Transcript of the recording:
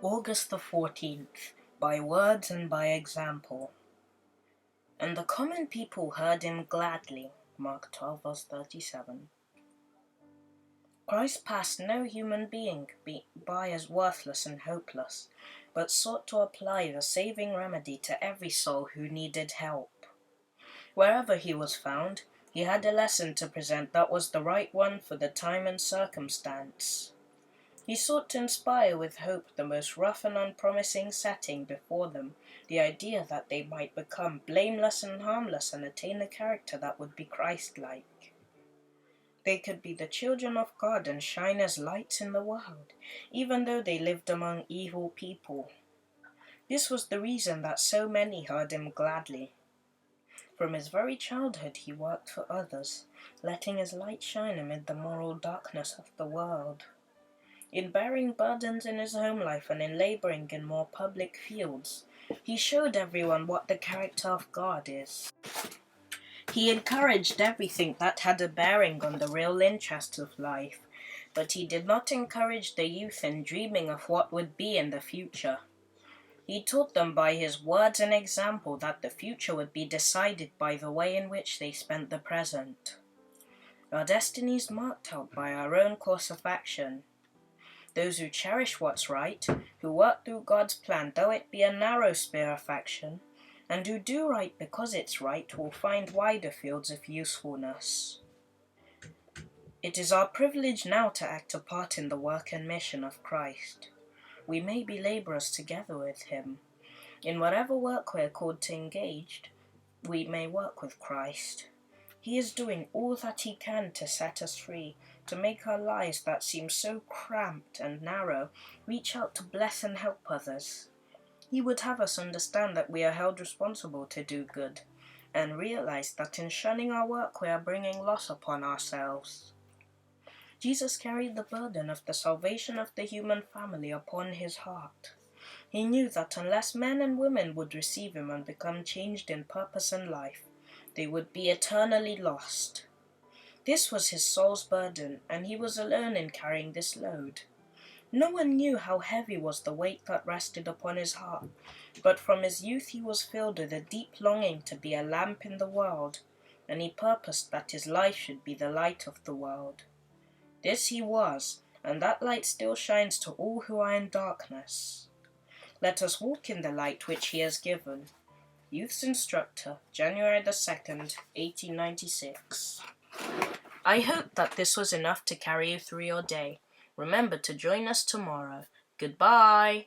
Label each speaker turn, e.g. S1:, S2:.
S1: August the 14th, by words and by example. And the common people heard him gladly. Mark 12 verse 37. Christ passed no human being by as worthless and hopeless, but sought to apply the saving remedy to every soul who needed help. Wherever he was found, he had a lesson to present that was the right one for the time and circumstance. He sought to inspire with hope the most rough and unpromising setting before them, the idea that they might become blameless and harmless and attain a character that would be Christ-like. They could be the children of God and shine as lights in the world, even though they lived among evil people. This was the reason that so many heard him gladly. From his very childhood he worked for others, letting his light shine amid the moral darkness of the world. In bearing burdens in his home life and in laboring in more public fields, he showed everyone what the character of God is. He encouraged everything that had a bearing on the real interests of life, but he did not encourage the youth in dreaming of what would be in the future. He taught them by his words and example that the future would be decided by the way in which they spent the present. Our destiny is marked out by our own course of action. Those who cherish what's right, who work through God's plan though it be a narrow sphere of action, and who do right because it's right, will find wider fields of usefulness. It is our privilege now to act a part in the work and mission of Christ. We may be laborers together with him. In whatever work we are called to engage, we may work with Christ. He is doing all that he can to set us free, to make our lives that seem so cramped and narrow reach out to bless and help others. He would have us understand that we are held responsible to do good, and realize that in shunning our work we are bringing loss upon ourselves. Jesus carried the burden of the salvation of the human family upon his heart. He knew that unless men and women would receive him and become changed in purpose and life, they would be eternally lost. This was his soul's burden, and he was alone in carrying this load. No one knew how heavy was the weight that rested upon his heart, but from his youth he was filled with a deep longing to be a lamp in the world, and he purposed that his life should be the light of the world. This he was, and that light still shines to all who are in darkness. Let us walk in the light which he has given. Youth's Instructor, January the 2nd, 1896. I hope that this was enough to carry you through your day. Remember to join us tomorrow. Goodbye.